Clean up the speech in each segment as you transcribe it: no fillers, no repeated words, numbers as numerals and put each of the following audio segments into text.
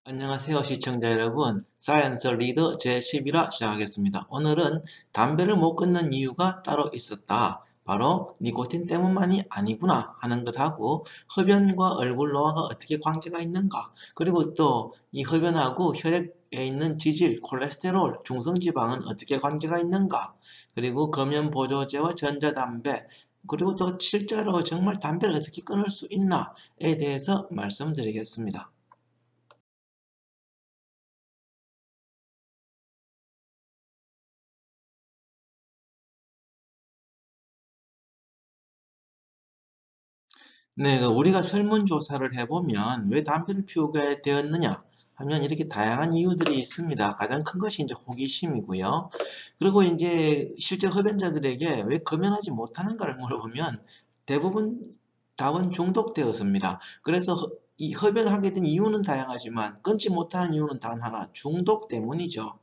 안녕하세요, 시청자 여러분. 사이언스 리더 제11화 시작하겠습니다. 오늘은 담배를 못 끊는 이유가 따로 있었다. 바로 니코틴 때문만이 아니구나 하는 것하고 흡연과 얼굴 노화가 어떻게 관계가 있는가, 그리고 또 이 흡연하고 혈액에 있는 지질, 콜레스테롤, 중성지방은 어떻게 관계가 있는가, 그리고 금연보조제와 전자담배, 그리고 또 실제로 정말 담배를 어떻게 끊을 수 있나에 대해서 말씀드리겠습니다. 네, 우리가 설문조사를 해보면 왜 담배를 피우게 되었느냐 하면 이렇게 다양한 이유들이 있습니다. 가장 큰 것이 이제 호기심이고요. 그리고 이제 실제 흡연자들에게 왜 금연하지 못하는가를 물어보면 대부분 답은 중독되었습니다. 그래서 이 흡연을 하게 된 이유는 다양하지만 끊지 못하는 이유는 단 하나, 중독 때문이죠.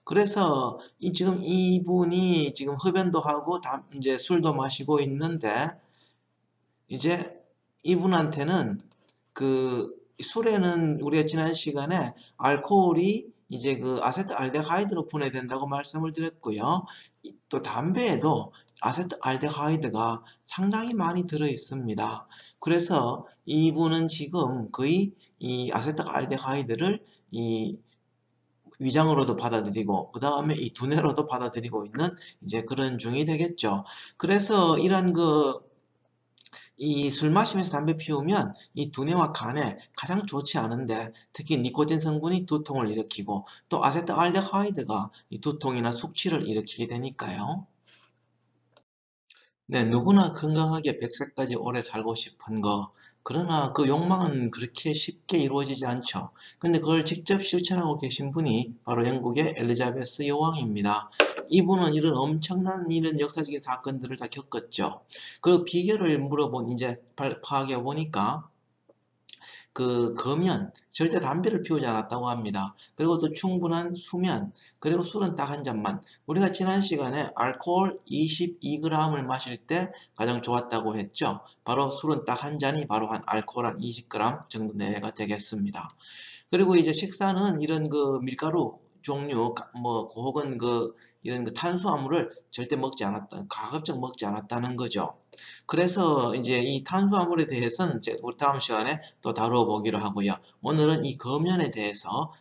그래서 지금 이분이 지금 흡연도 하고 이제 술도 마시고 있는데 이제 이분한테는 그 술에는 우리가 지난 시간에 알코올이 이제 그 아세트알데하이드로 분해된다고 말씀을 드렸고요. 또 담배에도 아세트알데하이드가 상당히 많이 들어 있습니다. 그래서 이분은 지금 거의 이 아세트알데하이드를 이 위장으로도 받아들이고 그 다음에 이 두뇌로도 받아들이고 있는 이제 그런 중이 되겠죠. 그래서 이런 이 술 마시면서 담배 피우면 이 두뇌와 간에 가장 좋지 않은데, 특히 니코틴 성분이 두통을 일으키고 또 아세트알데하이드가 이 두통이나 숙취를 일으키게 되니까요. 네, 누구나 건강하게 100세까지 오래 살고 싶은 거. 그러나 그 욕망은 그렇게 쉽게 이루어지지 않죠. 근데 그걸 직접 실천하고 계신 분이 바로 영국의 엘리자베스 여왕입니다. 이분은 이런 엄청난 이런 역사적인 사건들을 다 겪었죠. 그 비결을 이제 파악해 보니까 그 금연, 절대 담배를 피우지 않았다고 합니다. 그리고 또 충분한 수면, 그리고 술은 딱 한 잔만. 우리가 지난 시간에 알코올 22g을 마실 때 가장 좋았다고 했죠. 바로 술은 딱 한 잔이 바로 한 알코올 한 20g 정도 내외가 되겠습니다. 그리고 이제 식사는 이런 그 밀가루 종류, 뭐 혹은 이런 그 탄수화물을 절대 먹지 않았다, 가급적 먹지 않았다는 거죠. 그래서 이제 이 탄수화물에 대해서는 우리 다음 시간에 또 다뤄보기로 하고요. 오늘은 이 금연에 대해서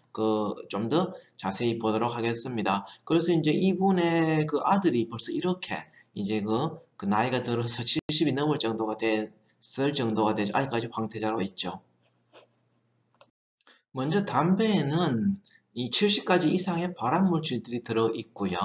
좀 더 자세히 보도록 하겠습니다. 그래서 이제 이분의 그 아들이 벌써 이렇게 이제 그 나이가 들어서 70이 넘을 정도가 됐을 정도가 되죠. 아직까지 황태자로 있죠. 먼저 담배에는 이 70가지 이상의 발암 물질들이 들어 있고요.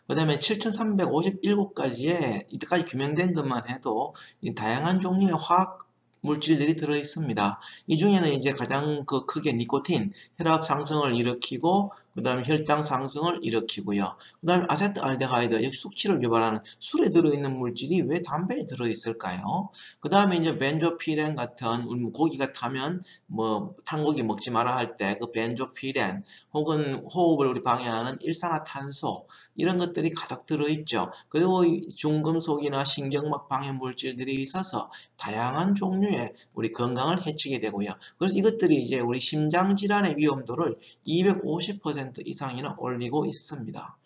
그 다음에 7,357가지의 이때까지 규명된 것만 해도 다양한 종류의 화학 물질들이 들어 있습니다. 이 중에는 이제 가장 크게 니코틴, 혈압 상승을 일으키고, 그 다음에 혈당 상승을 일으키고요. 그 다음에 아세트알데하이드, 즉 숙취를 유발하는 술에 들어있는 물질이 왜 담배에 들어 있을까요? 그 다음에 이제 벤조피렌 같은, 우리 고기가 타면 뭐 탄고기 먹지 마라 할 때 그 벤조피렌, 혹은 호흡을 우리 방해하는 일산화탄소, 이런 것들이 가득 들어있죠. 그리고 중금속이나 신경막 방해 물질들이 있어서 다양한 종류의 우리 건강을 해치게 되고요. 그래서 이것들이 이제 우리 심장 질환의 위험도를 250% 이상이나 올리고 있습니다.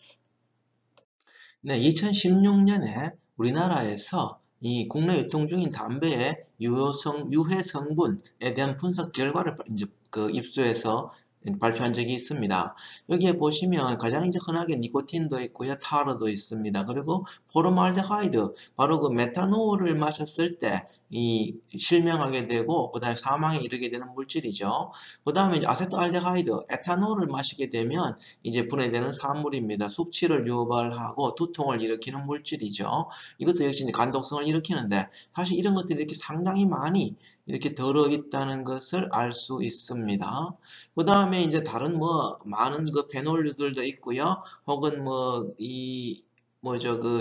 네, 2016년에 우리나라에서 이 국내 유통 중인 담배의 유해 성분에 대한 분석 결과를 이제 입수해서 발표한 적이 있습니다. 여기에 보시면 가장 이제 흔하게 니코틴도 있고요, 타르도 있습니다. 그리고 포름알데하이드, 바로 그 메탄올을 마셨을 때 이 실명하게 되고 그다음에 사망에 이르게 되는 물질이죠. 그다음에 아세트알데하이드, 에탄올을 마시게 되면 이제 분해되는 산물입니다. 숙취를 유발하고 두통을 일으키는 물질이죠. 이것도 역시 간독성을 일으키는데, 사실 이런 것들이 이렇게 상당히 많이 이렇게 들어있다는 것을 알 수 있습니다. 그 다음에 이제 다른 많은 그 페놀들도 있고요. 혹은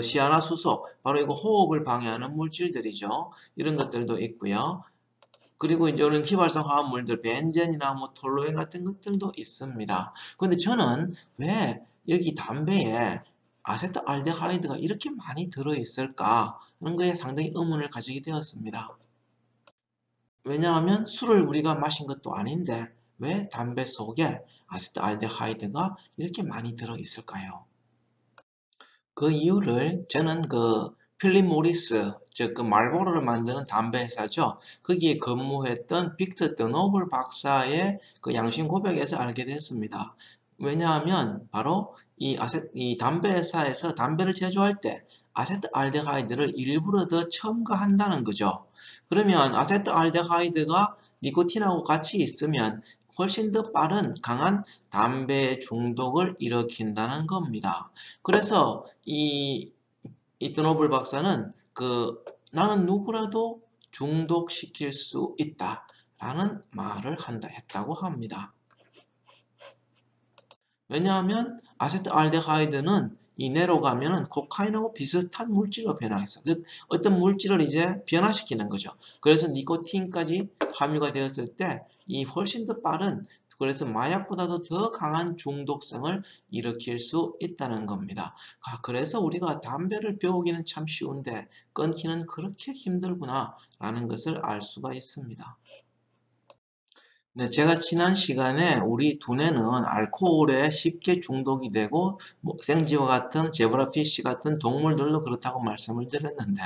시아나수소, 바로 이거 호흡을 방해하는 물질들이죠. 이런 것들도 있고요. 그리고 이제 이런 휘발성 화합물들, 벤젠이나 톨루엔 같은 것들도 있습니다. 그런데 저는 왜 여기 담배에 아세트알데하이드가 이렇게 많이 들어있을까 하는 거에 상당히 의문을 가지게 되었습니다. 왜냐하면 술을 우리가 마신 것도 아닌데 왜 담배 속에 아세트알데하이드가 이렇게 많이 들어있을까요? 그 이유를 저는 필립 모리스, 즉 말보로를 만드는 담배 회사죠. 거기에 근무했던 빅터 드노블 박사의 그 양심 고백에서 알게 됐습니다. 왜냐하면 바로 이 담배 회사에서 담배를 제조할 때 아세트알데하이드를 일부러 더 첨가한다는 거죠. 그러면 아세트알데하이드가 니코틴하고 같이 있으면 훨씬 더 빠른 강한 담배 중독을 일으킨다는 겁니다. 그래서 이 드노블 박사는 나는 누구라도 중독시킬 수 있다 라는 말을 했다고 합니다. 왜냐하면 아세트알데하이드는 이 내로 가면은 코카인하고 비슷한 물질로 변화했어. 어떤 물질을 이제 변화시키는 거죠. 그래서 니코틴까지 함유가 되었을 때 이 훨씬 더 빠른, 그래서 마약보다도 더 강한 중독성을 일으킬 수 있다는 겁니다. 그래서 우리가 담배를 배우기는 참 쉬운데 끊기는 그렇게 힘들구나 라는 것을 알 수가 있습니다. 네, 제가 지난 시간에 우리 두뇌는 알코올에 쉽게 중독이 되고 생쥐와 같은 제브라피쉬 같은 동물들도 그렇다고 말씀을 드렸는데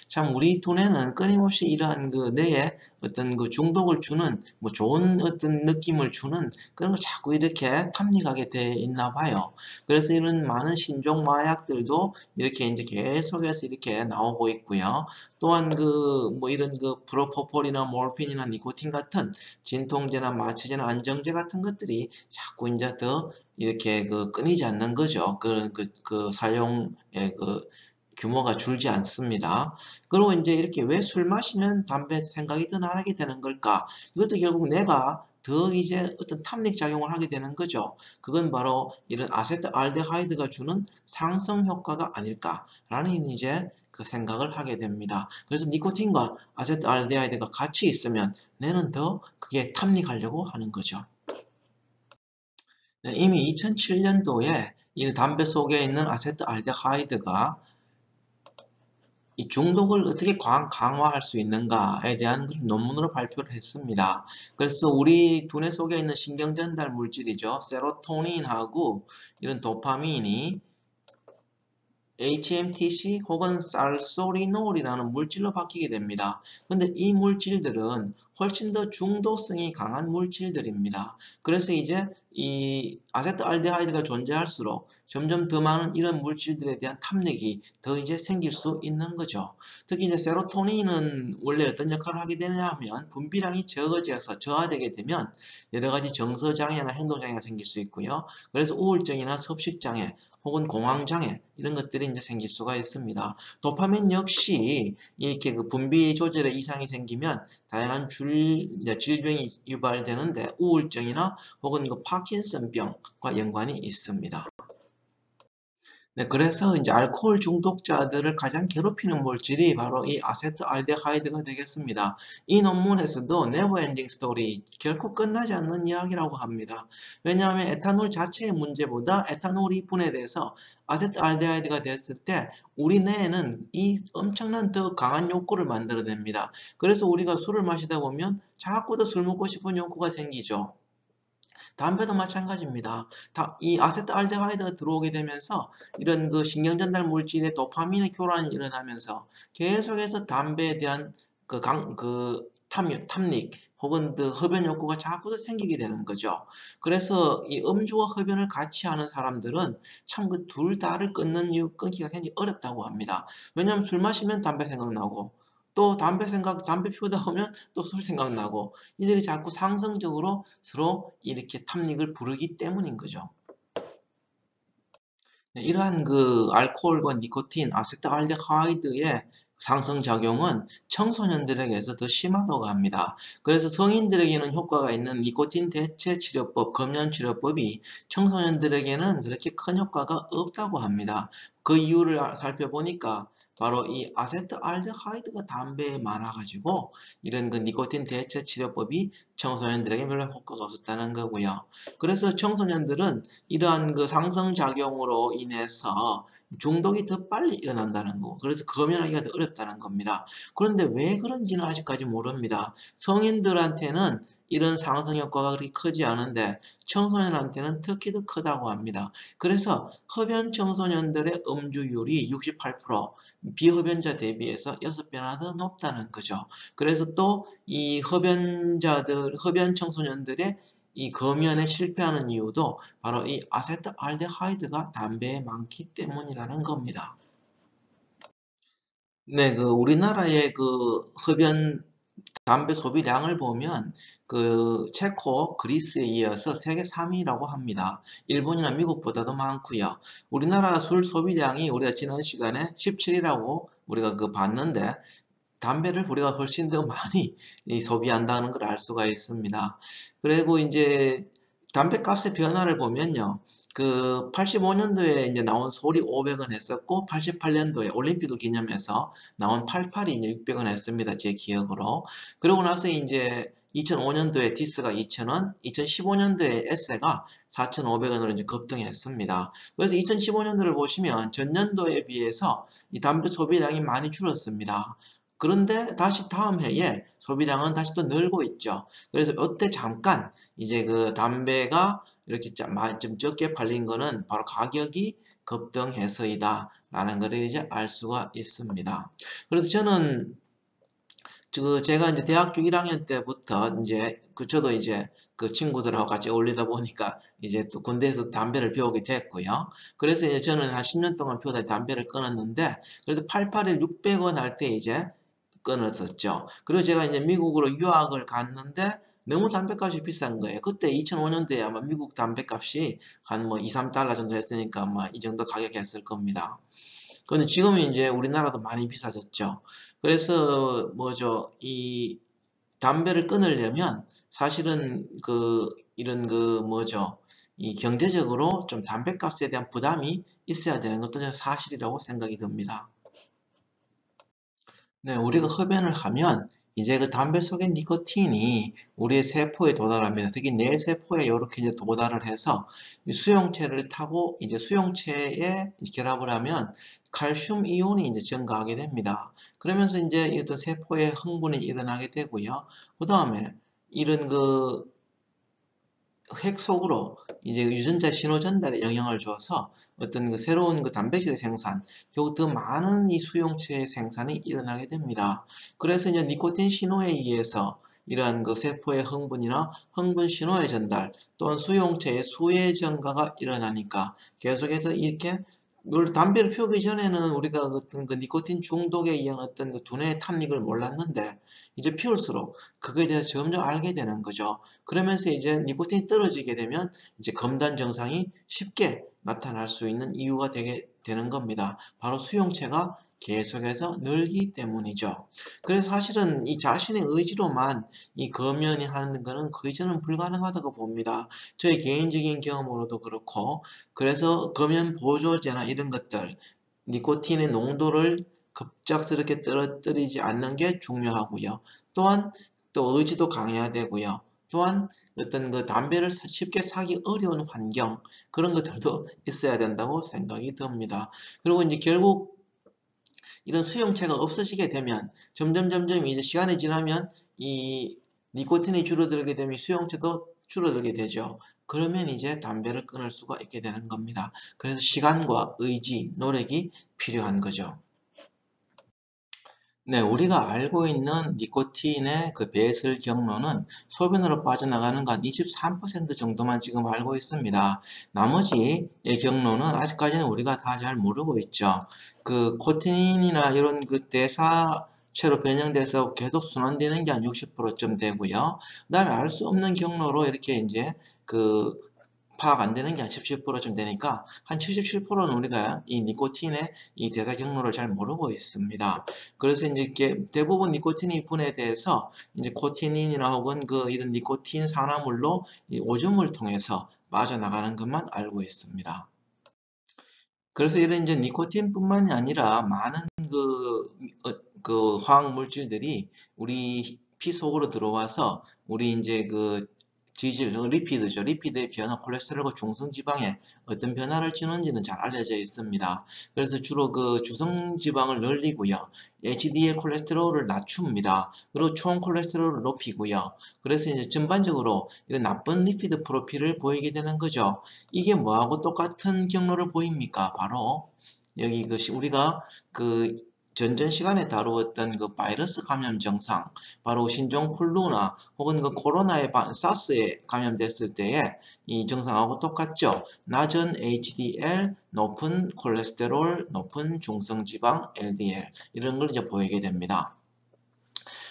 참 우리 두뇌는 끊임없이 이러한 뇌에 어떤 중독을 주는 좋은 어떤 느낌을 주는 그런 걸 자꾸 이렇게 탐닉하게 돼 있나 봐요. 그래서 이런 많은 신종 마약들도 이렇게 이제 계속해서 이렇게 나오고 있고요. 또한 이런 프로포폴이나 모르핀이나 니코틴 같은 진통제나 마취제나 안정제 같은 것들이 자꾸 이제 더 이렇게 끊이지 않는 거죠. 사용의 규모가 줄지 않습니다. 그리고 이제 이렇게 왜 술 마시면 담배 생각이 더 나게 되는 걸까? 이것도 결국 내가 더 이제 어떤 탐닉 작용을 하게 되는 거죠. 그건 바로 이런 아세트알데하이드가 주는 상성 효과가 아닐까라는 이제 생각을 하게 됩니다. 그래서 니코틴과 아세트알데하이드가 같이 있으면 내는 더 그게 탐닉하려고 하는 거죠. 네, 이미 2007년도에 이 담배 속에 있는 아세트알데하이드가 이 중독을 어떻게 강화할 수 있는가에 대한 논문으로 발표를 했습니다. 그래서 우리 두뇌 속에 있는 신경전달 물질이죠. 세로토닌하고 이런 도파민이 HMTC 혹은 살소리놀이라는 물질로 바뀌게 됩니다. 근데 이 물질들은 훨씬 더 중독성이 강한 물질들입니다. 그래서 이제 이 아세트알데하이드가 존재할수록 점점 더 많은 이런 물질들에 대한 탐닉이 더 이제 생길 수 있는 거죠. 특히 이제 세로토닌은 원래 어떤 역할을 하게 되냐 하면 분비량이 적어져서 저하되게 되면 여러 가지 정서장애나 행동장애가 생길 수 있고요. 그래서 우울증이나 섭식장애 혹은 공황장애 이런 것들이 이제 생길 수가 있습니다. 도파민 역시 이렇게 분비 조절에 이상이 생기면 다양한 질병이 유발되는데 우울증이나 혹은 파킨슨병과 연관이 있습니다. 네, 그래서 이제 알코올 중독자들을 가장 괴롭히는 물질이 바로 이 아세트알데하이드가 되겠습니다. 이 논문에서도 네버엔딩 스토리, 결코 끝나지 않는 이야기라고 합니다. 왜냐하면 에탄올 자체의 문제보다 에탄올이 분해돼서 아세트알데하이드가 됐을 때 우리 뇌에는 이 엄청난 더 강한 욕구를 만들어냅니다. 그래서 우리가 술을 마시다 보면 자꾸 더 술 먹고 싶은 욕구가 생기죠. 담배도 마찬가지입니다. 이 아세트알데하이드가 들어오게 되면서 이런 신경전달 물질의 도파민의 교란이 일어나면서 계속해서 담배에 대한 탐닉 혹은 흡연 욕구가 자꾸 더 생기게 되는 거죠. 그래서 이 음주와 흡연을 같이 하는 사람들은 참 둘 다를 끊기가 굉장히 어렵다고 합니다. 왜냐하면 술 마시면 담배 생각나고 또 담배 피우다 보면 또 술 생각나고 이들이 자꾸 상성적으로 서로 이렇게 탐닉을 부르기 때문인 거죠. 네, 이러한 알코올과 니코틴, 아세트알데하이드의 상승작용은 청소년들에게서 더 심하다고 합니다. 그래서 성인들에게는 효과가 있는 니코틴 대체 치료법, 금연 치료법이 청소년들에게는 그렇게 큰 효과가 없다고 합니다. 그 이유를 살펴보니까 바로 이 아세트알데하이드가 담배에 많아가지고 이런 니코틴 대체 치료법이 청소년들에게 별로 효과가 없었다는 거고요. 그래서 청소년들은 이러한 상승작용으로 인해서 중독이 더 빨리 일어난다는 거. 그래서 검연하기가 더 어렵다는 겁니다. 그런데 왜 그런지는 아직까지 모릅니다. 성인들한테는 이런 상승 효과가 그렇게 크지 않은데 청소년한테는 특히 더 크다고 합니다. 그래서 흡연 청소년들의 음주율이 68%, 비흡연자 대비해서 6배나 더 높다는 거죠. 그래서 또 이 흡연 청소년들의 이 검연에 실패하는 이유도 바로 이 아세트알데하이드가 담배에 많기 때문이라는 겁니다. 네, 우리나라의 담배 소비량을 보면 체코, 그리스에 이어서 세계 3위라고 합니다. 일본이나 미국보다도 많고요. 우리나라 술 소비량이 우리가 지난 시간에 17위라고 우리가 봤는데 담배를 우리가 훨씬 더 많이 소비한다는 걸 알 수가 있습니다. 그리고 이제 담배값의 변화를 보면요. 85년도에 이제 나온 솔이 500원 했었고, 88년도에 올림픽을 기념해서 나온 88이 이제 600원 했습니다. 제 기억으로. 그러고 나서 이제 2005년도에 디스가 2,000원, 2015년도에 에세가 4,500원으로 이제 급등했습니다. 그래서 2015년도를 보시면 전년도에 비해서 이 담배 소비량이 많이 줄었습니다. 그런데 다시 다음 해에 소비량은 다시 또 늘고 있죠. 그래서 이때 잠깐 이제 담배가 이렇게 좀 적게 팔린 거는 바로 가격이 급등해서이다 라는 것을 이제 알 수가 있습니다. 그래서 저는 제가 이제 대학교 1학년 때부터 이제 저도 이제 친구들하고 같이 어울리다 보니까 이제 또 군대에서 담배를 피우게 됐고요. 그래서 이제 저는 한 10년 동안 피우다 담배를 끊었는데, 그래서 88에 600원 할 때 이제 끊었었죠. 그리고 제가 이제 미국으로 유학을 갔는데 너무 담배값이 비싼 거예요. 그때 2005년도에 아마 미국 담배값이 한 뭐 2, 3달러 정도 했으니까 아마 이 정도 가격이었을 겁니다. 그런데 지금은 이제 우리나라도 많이 비싸졌죠. 그래서 이 담배를 끊으려면 사실은 이런 이 경제적으로 좀 담배값에 대한 부담이 있어야 되는 것도 사실이라고 생각이 듭니다. 네, 우리가 흡연을 하면 이제 담배 속의 니코틴이 우리의 세포에 도달합니다. 특히 뇌세포에 이렇게 이제 도달을 해서 수용체를 타고 이제 수용체에 결합을 하면 칼슘 이온이 이제 증가하게 됩니다. 그러면서 이제 어떤 세포에 흥분이 일어나게 되고요. 그 다음에 이런 핵 속으로 이제 유전자 신호 전달에 영향을 줘서 어떤 새로운 단백질의 생산, 결국 더 많은 이 수용체의 생산이 일어나게 됩니다. 그래서 이제 니코틴 신호에 의해서 이러한 세포의 흥분이나 흥분 신호의 전달 또는 수용체의 수의 증가가 일어나니까 계속해서 이렇게 물론 담배를 피우기 전에는 우리가 어떤 니코틴 중독에 의한 어떤 두뇌의 탐닉을 몰랐는데 이제 피울수록 그거에 대해서 점점 알게 되는 거죠. 그러면서 이제 니코틴이 떨어지게 되면 이제 검단 증상이 쉽게 나타날 수 있는 이유가 되게 되는 겁니다. 바로 수용체가 계속해서 늘기 때문이죠. 그래서 사실은 이 자신의 의지로만 이 검연이 하는 것은 거의 저는 불가능하다고 봅니다. 저의 개인적인 경험으로도 그렇고, 그래서 검연 보조제나 이런 것들, 니코틴의 농도를 급작스럽게 떨어뜨리지 않는 게 중요하고요. 또한 또 의지도 강해야 되고요. 또한 어떤 담배를 쉽게 사기 어려운 환경, 그런 것들도 있어야 된다고 생각이 듭니다. 그리고 이제 결국 이런 수용체가 없어지게 되면 점점 이제 시간이 지나면 이 니코틴이 줄어들게 되면 수용체도 줄어들게 되죠. 그러면 이제 담배를 끊을 수가 있게 되는 겁니다. 그래서 시간과 의지, 노력이 필요한 거죠. 네, 우리가 알고 있는 니코틴의 배설 경로는 소변으로 빠져나가는 건 23% 정도만 지금 알고 있습니다. 나머지의 경로는 아직까지는 우리가 다 잘 모르고 있죠. 코틴이나 이런 대사체로 변형돼서 계속 순환되는 게 한 60%쯤 되고요. 그 다음에 알 수 없는 경로로 이렇게 이제 파악 안 되는 게 한 17%쯤 되니까 한 77%는 우리가 이 니코틴의 이 대사 경로를 잘 모르고 있습니다. 그래서 이제 이렇게 대부분 니코틴이 분해돼서 이제 코티닌이나 혹은 이런 니코틴 산화물로 이 오줌을 통해서 빠져나가는 것만 알고 있습니다. 그래서 이런 이제 니코틴뿐만이 아니라 많은 화학 물질들이 우리 피 속으로 들어와서 우리 이제 지질, 리피드죠. 리피드의 변화, 콜레스테롤과 중성지방에 어떤 변화를 주는지는 잘 알려져 있습니다. 그래서 주로 그 주성지방을 늘리고요. HDL 콜레스테롤을 낮춥니다. 그리고 총 콜레스테롤을 높이고요. 그래서 이제 전반적으로 이런 나쁜 리피드 프로필을 보이게 되는 거죠. 이게 뭐하고 똑같은 경로를 보입니까? 바로 여기 우리가 그 전전 시간에 다루었던 그 바이러스 감염 증상, 바로 신종 플루나 혹은 그 코로나에 사스에 감염됐을 때의 이 증상하고 똑같죠. 낮은 HDL, 높은 콜레스테롤, 높은 중성지방 LDL 이런 걸 이제 보이게 됩니다.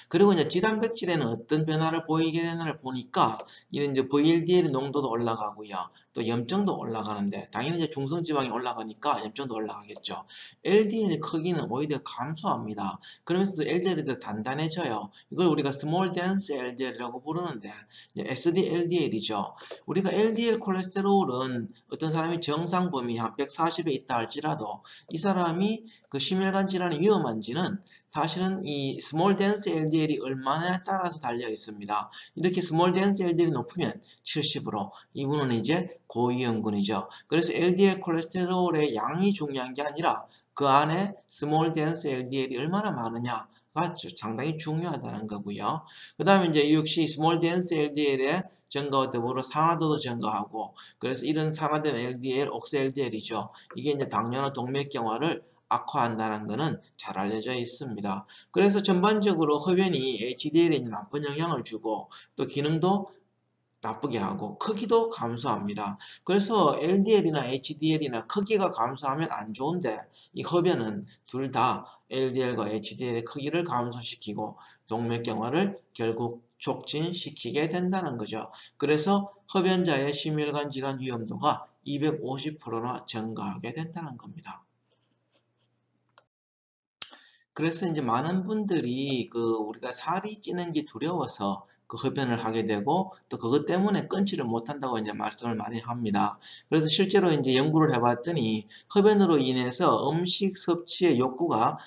그리고 이제 지단백질에는 어떤 변화를 보이게 되는지를 보니까 이런 이제 VLDL 농도도 올라가고요. 또 염증도 올라가는데 당연히 이제 중성지방이 올라가니까 염증도 올라가겠죠. LDL의 크기는 오히려 감소합니다. 그러면서 LDL이 더 단단해져요. 이걸 우리가 Small Dense LDL이라고 부르는데 이제 SDLDL이죠. 우리가 LDL 콜레스테롤은 어떤 사람이 정상 범위 한 140에 있다 할지라도 이 사람이 그 심혈관 질환이 위험한지는 사실은 이 스몰 덴스 LDL이 얼마나에 따라서 달려 있습니다. 이렇게 스몰 덴스 LDL이 높으면 70으로 이분은 이제 고위험군이죠. 그래서 LDL 콜레스테롤의 양이 중요한 게 아니라 그 안에 스몰 덴스 LDL이 얼마나 많으냐가 상당히 중요하다는 거고요. 그 다음에 이제 역시 스몰 덴스 LDL의 증가와 더불어 산화도도 증가하고 그래서 이런 산화된 LDL, 옥스 LDL이죠. 이게 이제 당뇨나 동맥경화를 악화한다는 것은 잘 알려져 있습니다. 그래서 전반적으로 흡연이 HDL에 나쁜 영향을 주고 또 기능도 나쁘게 하고 크기도 감소합니다. 그래서 LDL이나 HDL이나 크기가 감소하면 안 좋은데 이 흡연은 둘 다 LDL과 HDL의 크기를 감소시키고 동맥경화를 결국 촉진시키게 된다는 거죠. 그래서 흡연자의 심혈관 질환 위험도가 250%나 증가하게 된다는 겁니다. 그래서 이제 많은 분들이 우리가 살이 찌는 게 두려워서 그 흡연을 하게 되고 또 그것 때문에 끊지를 못한다고 이제 말씀을 많이 합니다. 그래서 실제로 이제 연구를 해봤더니 흡연으로 인해서 음식 섭취의 욕구가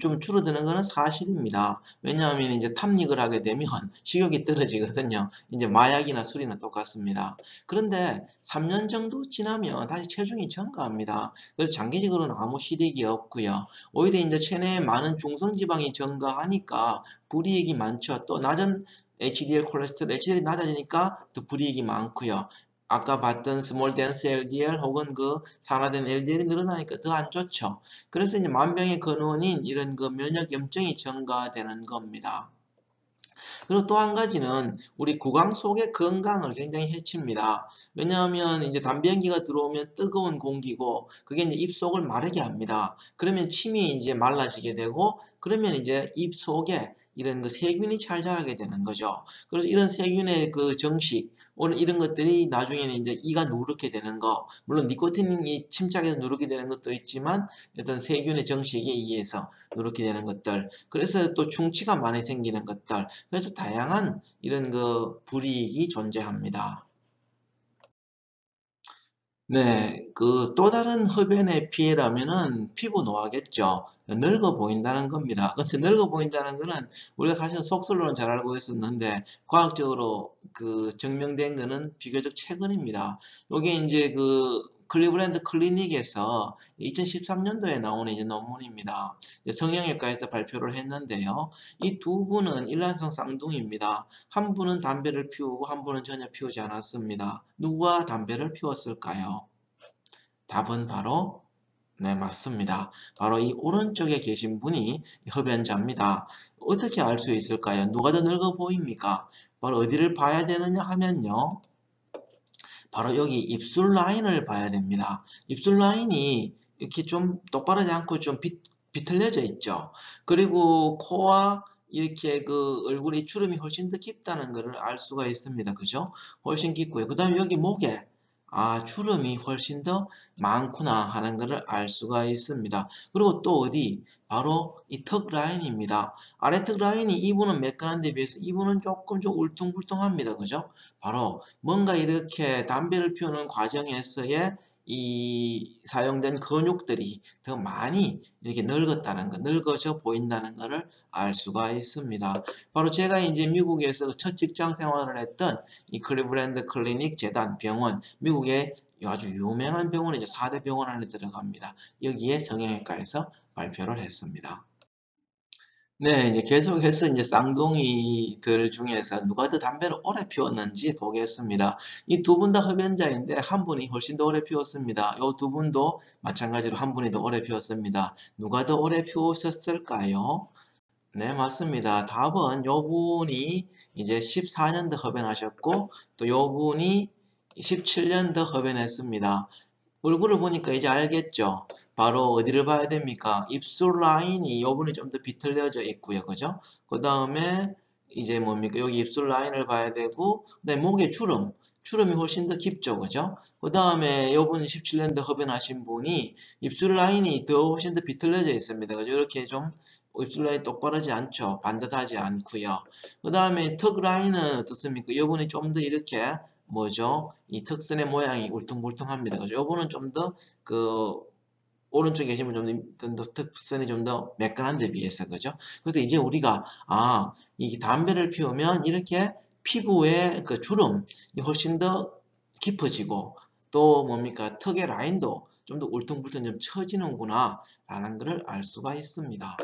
좀 줄어드는 것은 사실입니다. 왜냐하면 이제 탐닉을 하게 되면 식욕이 떨어지거든요. 이제 마약이나 술이나 똑같습니다. 그런데 3년 정도 지나면 다시 체중이 증가합니다. 그래서 장기적으로는 아무 실익이 없고요. 오히려 이제 체내에 많은 중성지방이 증가하니까 불이익이 많죠. 또 낮은 HDL 콜레스테롤, HDL이 낮아지니까 더 불이익이 많고요. 아까 봤던 스몰 덴스 LDL 혹은 그 산화된 LDL이 늘어나니까 더 안 좋죠. 그래서 이제 만병의 근원인 이런 그 면역염증이 증가되는 겁니다. 그리고 또 한 가지는 우리 구강 속의 건강을 굉장히 해칩니다. 왜냐하면 이제 담배 연기가 들어오면 뜨거운 공기고 그게 이제 입속을 마르게 합니다. 그러면 침이 이제 말라지게 되고 그러면 이제 입 속에 이런 그 세균이 잘 자라게 되는 거죠. 그래서 이런 세균의 그 정식, 오늘 이런 것들이 나중에는 이제 이가 누렇게 되는 거, 물론 니코틴이 침착해서 누렇게 되는 것도 있지만 어떤 세균의 정식에 의해서 누렇게 되는 것들, 그래서 또 충치가 많이 생기는 것들, 그래서 다양한 이런 그 불이익이 존재합니다. 네, 또 다른 흡연의 피해라면은 피부 노화겠죠. 늙어 보인다는 겁니다. 근데 늙어 보인다는 거는 우리가 사실 속설로는 잘 알고 있었는데 과학적으로 증명된 거는 비교적 최근입니다. 요게 이제 클리브랜드 클리닉에서 2013년도에 나온 이제 논문입니다. 성형외과에서 발표를 했는데요. 이 두 분은 일란성 쌍둥이입니다. 한 분은 담배를 피우고 한 분은 전혀 피우지 않았습니다. 누가 담배를 피웠을까요? 답은 바로 네, 맞습니다. 바로 이 오른쪽에 계신 분이 흡연자입니다. 어떻게 알 수 있을까요? 누가 더 늙어 보입니까? 바로 어디를 봐야 되느냐 하면요. 바로 여기 입술 라인을 봐야 됩니다. 입술 라인이 이렇게 좀 똑바르지 않고 좀 비틀려져 있죠. 그리고 코와 이렇게 얼굴의 주름이 훨씬 더 깊다는 것을 알 수가 있습니다. 그죠? 훨씬 깊고요. 그 다음에 여기 목에 주름이 훨씬 더 많구나 하는 것을 알 수가 있습니다. 그리고 또 어디? 바로 이 턱 라인입니다. 아래 턱 라인이 이분은 매끈한 데 비해서 이분은 조금 좀 울퉁불퉁합니다. 그죠? 바로 뭔가 이렇게 담배를 피우는 과정에서의 이 사용된 근육들이 더 많이 이렇게 늙었다는 거, 늙어져 보인다는 것을 알 수가 있습니다. 바로 제가 이제 미국에서 첫 직장 생활을 했던 이 클리브랜드 클리닉 재단 병원, 미국의 아주 유명한 병원이죠. 4대 병원 안에 들어갑니다. 여기에 성형외과에서 발표를 했습니다. 네, 이제 계속해서 이제 쌍둥이들 중에서 누가 더 담배를 오래 피웠는지 보겠습니다. 이 두 분 다 흡연자인데 한 분이 훨씬 더 오래 피웠습니다. 이 두 분도 마찬가지로 한 분이 더 오래 피웠습니다. 누가 더 오래 피우셨을까요? 네, 맞습니다. 답은 요 분이 이제 14년 더 흡연하셨고 또 요 분이 17년 더 흡연했습니다. 얼굴을 보니까 이제 알겠죠? 바로 어디를 봐야 됩니까? 입술 라인이 요번에 좀 더 비틀려져 있고요. 그죠? 그 다음에 이제 뭡니까? 여기 입술 라인을 봐야 되고, 그다음에 목의 주름. 주름이 훨씬 더 깊죠. 그죠? 그 다음에 요번 17년 더 흡연하신 분이 입술 라인이 더 훨씬 더 비틀려져 있습니다. 그죠? 이렇게 좀 입술 라인 똑바르지 않죠. 반듯하지 않고요. 그 다음에 턱 라인은 어떻습니까? 요번에 좀 더 이렇게 뭐죠? 이 턱선의 모양이 울퉁불퉁합니다. 그죠? 요거는 좀 더 그 오른쪽에 계시면 좀더 턱선이 좀 더 매끈한 데 비해서 그죠? 그래서 이제 우리가 이 담배를 피우면 이렇게 피부의 그 주름이 훨씬 더 깊어지고 또 뭡니까? 턱의 라인도 좀 더 울퉁불퉁 좀 처지는구나 라는 것을 알 수가 있습니다.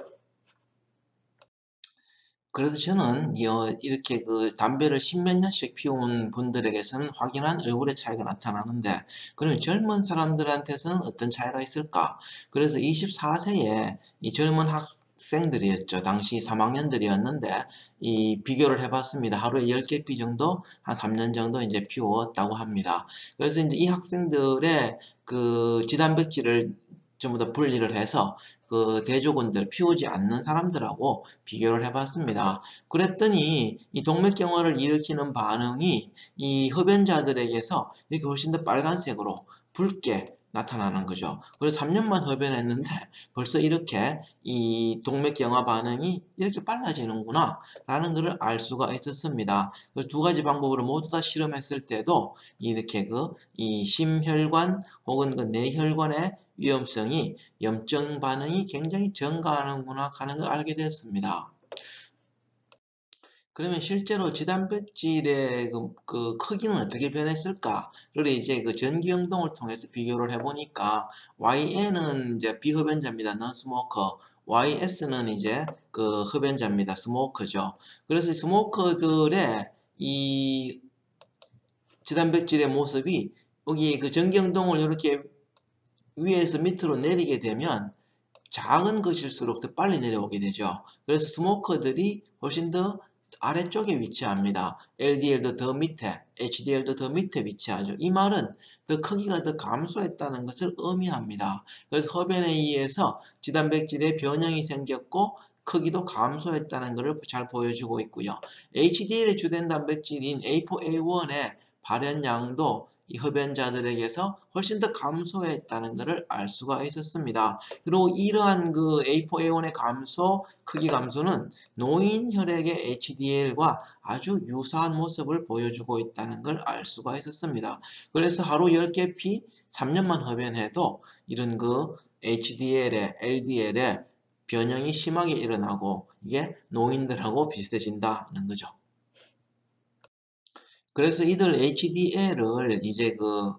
그래서 저는 이렇게 그 담배를 십몇 년씩 피운 분들에게서는 확연한 얼굴의 차이가 나타나는데 그러면 젊은 사람들한테서는 어떤 차이가 있을까? 그래서 24세의 이 젊은 학생들이었죠. 당시 3학년들이었는데 이 비교를 해봤습니다. 하루에 10개 피 정도 한 3년 정도 이제 피웠다고 합니다. 그래서 이제 이 학생들의 그 지단백질을 전부 다 분리를 해서 그 대조군들 피우지 않는 사람들하고 비교를 해봤습니다. 그랬더니 이 동맥경화를 일으키는 반응이 이 흡연자들에게서 이렇게 훨씬 더 빨간색으로 붉게 나타나는 거죠. 그래서 3년만 흡연했는데 벌써 이렇게 이 동맥경화 반응이 이렇게 빨라지는구나 라는 것을 알 수가 있었습니다. 두 가지 방법으로 모두 다 실험했을 때도 이렇게 이 심혈관 혹은 그 뇌혈관의 위험성이 염증 반응이 굉장히 증가하는구나 하는 걸 알게 됐습니다. 그러면 실제로 지단백질의 그 크기는 어떻게 변했을까를 이제 그 전기영동을 통해서 비교를 해보니까 YN은 이제 비흡연자입니다. non-smoker. YS는 이제 그 흡연자입니다. 스모커죠. 그래서 스모커들의 이 지단백질의 모습이 여기 그 전기영동을 이렇게 위에서 밑으로 내리게 되면 작은 것일수록 더 빨리 내려오게 되죠. 그래서 스모커들이 훨씬 더 아래쪽에 위치합니다. LDL도 더 밑에, HDL도 더 밑에 위치하죠. 이 말은 더 크기가 더 감소했다는 것을 의미합니다. 그래서 흡연에 의해서 지단백질의 변형이 생겼고 크기도 감소했다는 것을 잘 보여주고 있고요. HDL의 주된 단백질인 A4A1의 발현량도 이 흡연자들에게서 훨씬 더 감소했다는 것을 알 수가 있었습니다. 그리고 이러한 그 A4A1의 감소, 크기 감소는 노인 혈액의 HDL과 아주 유사한 모습을 보여주고 있다는 걸 알 수가 있었습니다. 그래서 하루 10개 피 3년만 흡연해도 이런 그 HDL의, LDL의 변형이 심하게 일어나고 이게 노인들하고 비슷해진다는 거죠. 그래서 이들 HDL을 이제 그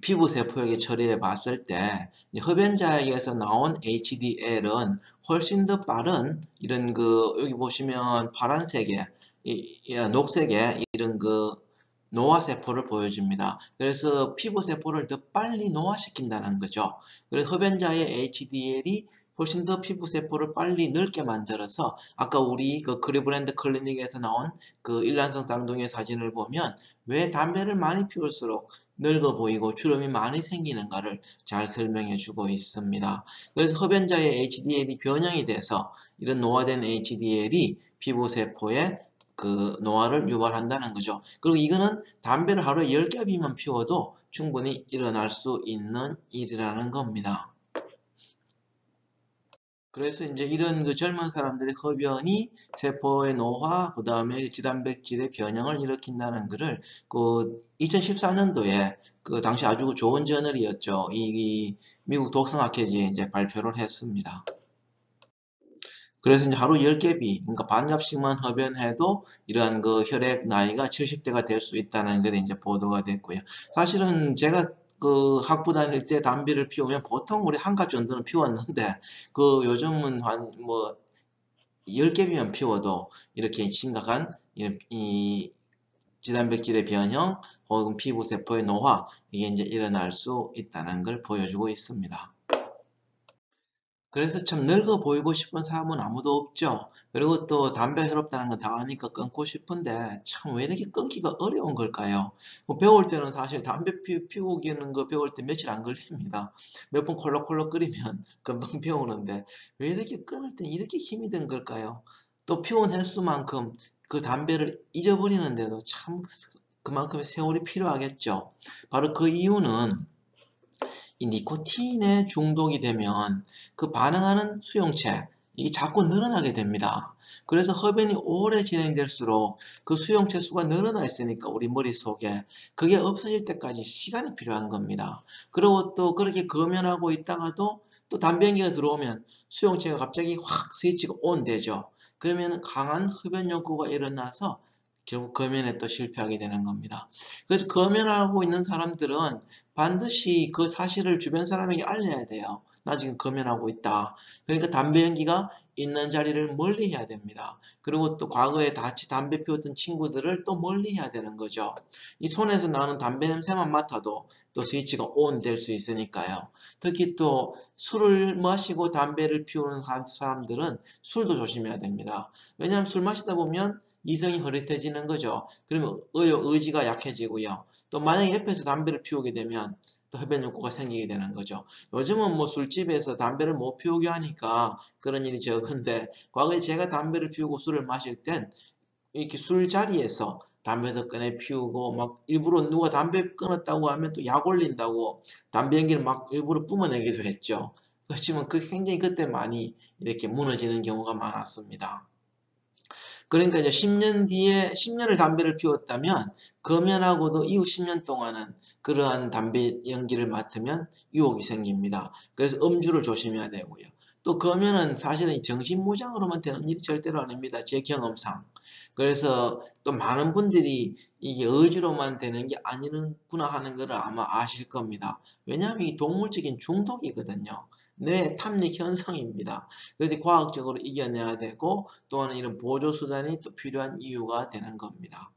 피부 세포에게 처리해 봤을 때 흡연자에게서 나온 HDL은 훨씬 더 빠른 이런 그 여기 보시면 파란색의 녹색의 이런 그 노화 세포를 보여줍니다. 그래서 피부 세포를 더 빨리 노화시킨다는 거죠. 그래서 흡연자의 HDL이 훨씬 더 피부 세포를 빨리 늙게 만들어서 아까 우리 그 클리브랜드 클리닉에서 나온 그 일란성 쌍둥이의 사진을 보면 왜 담배를 많이 피울수록 늙어 보이고 주름이 많이 생기는가를 잘 설명해 주고 있습니다. 그래서 흡연자의 HDL이 변형이 돼서 이런 노화된 HDL이 피부 세포에 그 노화를 유발한다는 거죠. 그리고 이거는 담배를 하루에 10겹이만 피워도 충분히 일어날 수 있는 일이라는 겁니다. 그래서 이제 이런 그 젊은 사람들의 흡연이 세포의 노화, 그 다음에 지단백질의 변형을 일으킨다는 것을 그 2014년도에 그 당시 아주 좋은 저널이었죠. 이 미국 독성학회지에 이제 발표를 했습니다. 그래서 이제 하루 10개비, 그러니까 반갑씩만 흡연해도 이러한 그 혈액 나이가 70대가 될 수 있다는 게 이제 보도가 됐고요. 사실은 제가 그 학부 다닐 때 담배를 피우면 보통 우리 한 갑 정도는 피웠는데 그 요즘은 한 뭐 10개비만 피워도 이렇게 심각한 이 지단백질의 변형 혹은 피부 세포의 노화 이게 이제 일어날 수 있다는 걸 보여주고 있습니다. 그래서 참 늙어 보이고 싶은 사람은 아무도 없죠. 그리고 또 담배 해롭다는 건 다 아니까 끊고 싶은데 참 왜 이렇게 끊기가 어려운 걸까요? 뭐 배울 때는 사실 담배 피우기는 거 배울 때 며칠 안 걸립니다. 몇 번 콜록콜록 끓이면 금방 배우는데 왜 이렇게 끊을 때 이렇게 힘이 든 걸까요? 또 피운 횟수만큼 그 담배를 잊어버리는데도 참 그만큼의 세월이 필요하겠죠. 바로 그 이유는 이 니코틴에 중독이 되면 그 반응하는 수용체 이게 자꾸 늘어나게 됩니다. 그래서 흡연이 오래 진행될수록 그 수용체 수가 늘어나 있으니까 우리 머릿속에 그게 없어질 때까지 시간이 필요한 겁니다. 그리고 또 그렇게 금연하고 있다가도 또 담배 연기가 들어오면 수용체가 갑자기 확 스위치가 온 되죠. 그러면 강한 흡연 욕구가 일어나서 결국 금연에 또 실패하게 되는 겁니다. 그래서 금연하고 있는 사람들은 반드시 그 사실을 주변 사람에게 알려야 돼요. 나 지금 금연하고 있다. 그러니까 담배 연기가 있는 자리를 멀리 해야 됩니다. 그리고 또 과거에 같이 담배 피웠던 친구들을 또 멀리 해야 되는 거죠. 이 손에서 나는 담배 냄새만 맡아도 또 스위치가 온 될 수 있으니까요. 특히 또 술을 마시고 담배를 피우는 사람들은 술도 조심해야 됩니다. 왜냐하면 술 마시다 보면 이성이 흐릿해지는 거죠. 그러면 의지가 약해지고요. 또 만약에 옆에서 담배를 피우게 되면 또 흡연 욕구가 생기게 되는 거죠. 요즘은 뭐 술집에서 담배를 못 피우게 하니까 그런 일이 적은데 과거에 제가 담배를 피우고 술을 마실 땐 이렇게 술자리에서 담배도 꺼내 피우고 막 일부러 누가 담배 끊었다고 하면 또 약 올린다고 담배 연기를 막 일부러 뿜어내기도 했죠. 그렇지만 그 굉장히 그때 많이 이렇게 무너지는 경우가 많았습니다. 그러니까 이제 10년 뒤에 10년을 담배를 피웠다면 금연하고도 이후 10년 동안은 그러한 담배 연기를 맡으면 유혹이 생깁니다. 그래서 음주를 조심해야 되고요. 또 금연은 사실은 정신무장으로만 되는 일이 절대로 아닙니다. 제 경험상. 그래서 또 많은 분들이 이게 의지로만 되는 게 아니구나 하는 것을 아마 아실 겁니다. 왜냐하면 이 동물적인 중독이거든요. 뇌 탐닉 현상입니다. 그래서 과학적으로 이겨내야 되고 또한 이런 보조수단이 또 필요한 이유가 되는 겁니다.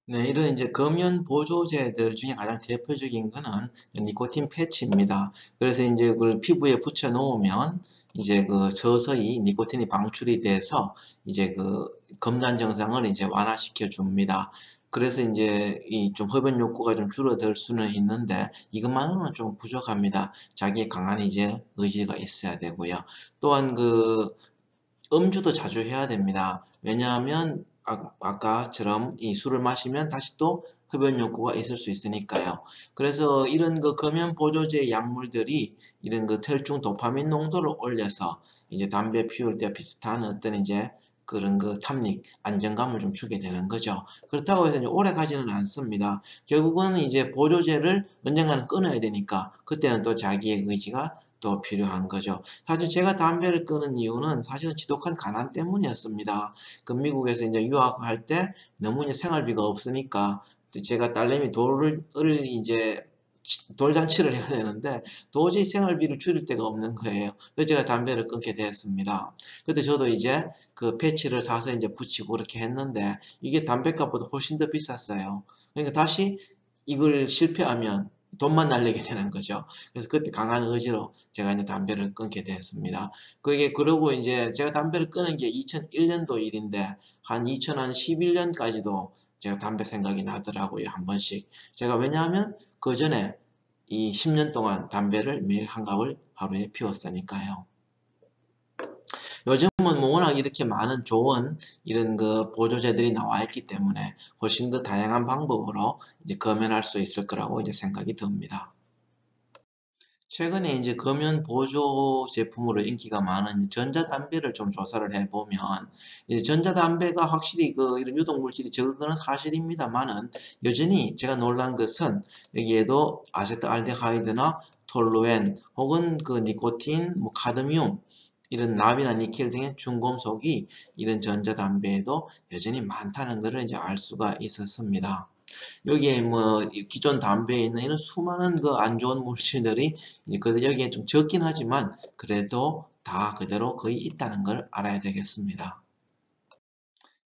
네, 이런 이제 금연 보조제들 중에 가장 대표적인 거는 니코틴 패치입니다. 그래서 이제 그걸 피부에 붙여 놓으면 이제 그 서서히 니코틴이 방출이 돼서 이제 그 금단 증상을 이제 완화시켜 줍니다. 그래서 이제 이 좀 흡연 욕구가 좀 줄어들 수는 있는데 이것만으로는 좀 부족합니다. 자기의 강한 이제 의지가 있어야 되고요. 또한 그 음주도 자주 해야 됩니다. 왜냐하면 아까처럼 이 술을 마시면 다시 또 흡연 욕구가 있을 수 있으니까요. 그래서 이런 그 금연 보조제 약물들이 이런 그 혈중 도파민 농도를 올려서 이제 담배 피울 때 비슷한 어떤 이제 그런 그 탐닉, 안정감을 좀 주게 되는 거죠. 그렇다고 해서 이제 오래 가지는 않습니다. 결국은 이제 보조제를 언젠가는 끊어야 되니까 그때는 또 자기의 의지가 또 필요한 거죠. 사실 제가 담배를 끊은 이유는 사실은 지독한 가난 때문이었습니다. 그 미국에서 이제 유학할 때 너무 이제 생활비가 없으니까 제가 딸내미 돌을 이제 돌잔치를 해야 되는데 도저히 생활비를 줄일 데가 없는 거예요. 그래서 제가 담배를 끊게 되었습니다. 그때 저도 이제 그 패치를 사서 이제 붙이고 그렇게 했는데 이게 담배값보다 훨씬 더 비쌌어요. 그러니까 다시 이걸 실패하면 돈만 날리게 되는 거죠. 그래서 그때 강한 의지로 제가 이제 담배를 끊게 되었습니다. 그게 그러고 이제 제가 담배를 끊은 게 2001년도 일인데 한 2011년까지도 제가 담배 생각이 나더라고요. 한 번씩. 제가 왜냐하면 그 전에 이 10년 동안 담배를 매일 한 갑을 하루에 피웠으니까요. 요즘은 뭐 워낙 이렇게 많은 좋은 이런 그 보조제들이 나와 있기 때문에 훨씬 더 다양한 방법으로 이제 검연할 수 있을 거라고 이제 생각이 듭니다. 최근에 이제 금연 보조 제품으로 인기가 많은 전자담배를 좀 조사를 해보면, 이제 전자담배가 확실히 이런 유독물질이 적은 것은 사실입니다만은, 여전히 제가 놀란 것은 여기에도 아세트알데하이드나 톨루엔 혹은 니코틴, 카드뮴, 이런 납이나 니켈 등의 중금속이 이런 전자담배에도 여전히 많다는 것을 이제 알 수가 있었습니다. 여기에 기존 담배에 있는 이런 수많은 안 좋은 물질들이 이제 여기에 좀 적긴 하지만 그래도 다 그대로 거의 있다는 걸 알아야 되겠습니다.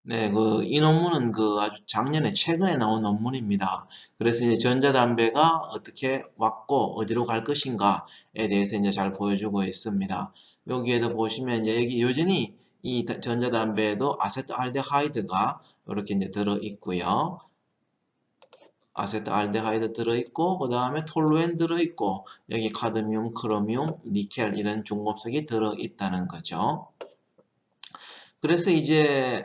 네, 이 논문은 아주 작년에 최근에 나온 논문입니다. 그래서 이제 전자담배가 어떻게 왔고 어디로 갈 것인가에 대해서 이제 잘 보여주고 있습니다. 여기에도 보시면 이제 여기 여전히 이 전자담배에도 아세트알데하이드가 이렇게 이제 들어 있고요. 아세트알데하이드 들어있고 그 다음에 톨루엔 들어있고 여기 카드뮴, 크로뮴, 니켈 이런 중금속이 들어있다는 거죠. 그래서 이제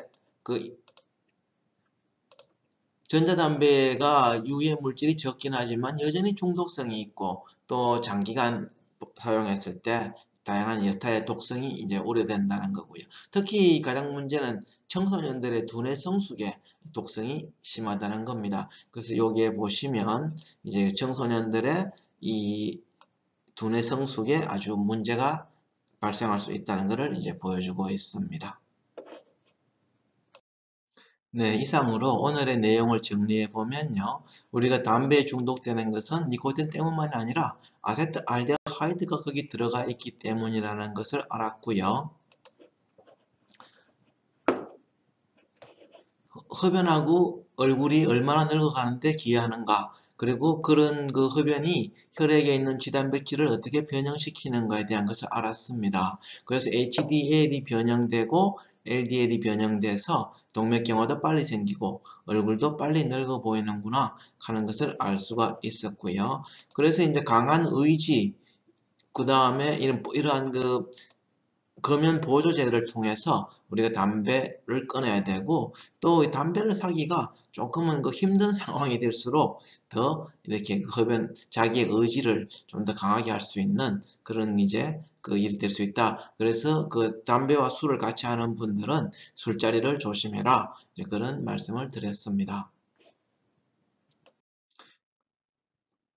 전자담배가 유해 물질이 적긴 하지만 여전히 중독성이 있고 또 장기간 사용했을 때 다양한 여타의 독성이 이제 우려된다는 거고요. 특히 가장 문제는 청소년들의 두뇌 성숙에 독성이 심하다는 겁니다. 그래서 여기에 보시면 이제 청소년들의 이 두뇌 성숙에 아주 문제가 발생할 수 있다는 것을 이제 보여주고 있습니다. 네, 이상으로 오늘의 내용을 정리해 보면요. 우리가 담배에 중독되는 것은 니코틴 때문만이 아니라 아세트알데하이드가 거기 들어가 있기 때문이라는 것을 알았고요. 흡연하고 얼굴이 얼마나 늙어가는데 기여하는가, 그리고 그런 흡연이 혈액에 있는 지단백질을 어떻게 변형시키는가에 대한 것을 알았습니다. 그래서 HDL이 변형되고 LDL이 변형돼서 동맥경화도 빨리 생기고 얼굴도 빨리 늙어 보이는구나 하는 것을 알 수가 있었고요. 그래서 이제 강한 의지, 그 다음에 이러한 금연 보조제를 통해서 우리가 담배를 끊어야 되고 또 이 담배를 사기가 조금은 힘든 상황이 될수록 더 이렇게 자기의 의지를 좀 더 강하게 할 수 있는 그런 이제 일이 될 수 있다. 그래서 담배와 술을 같이 하는 분들은 술자리를 조심해라. 이제 그런 말씀을 드렸습니다.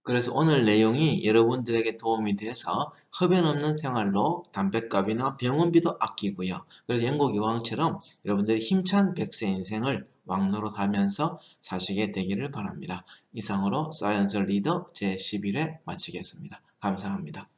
그래서 오늘 내용이 여러분들에게 도움이 돼서 흡연 없는 생활로 담뱃값이나 병원비도 아끼고요. 그래서 영국여왕처럼 여러분들이 힘찬 100세 인생을 왕노릇하면서 사시게 되기를 바랍니다. 이상으로 사이언스 리더 제11회 마치겠습니다. 감사합니다.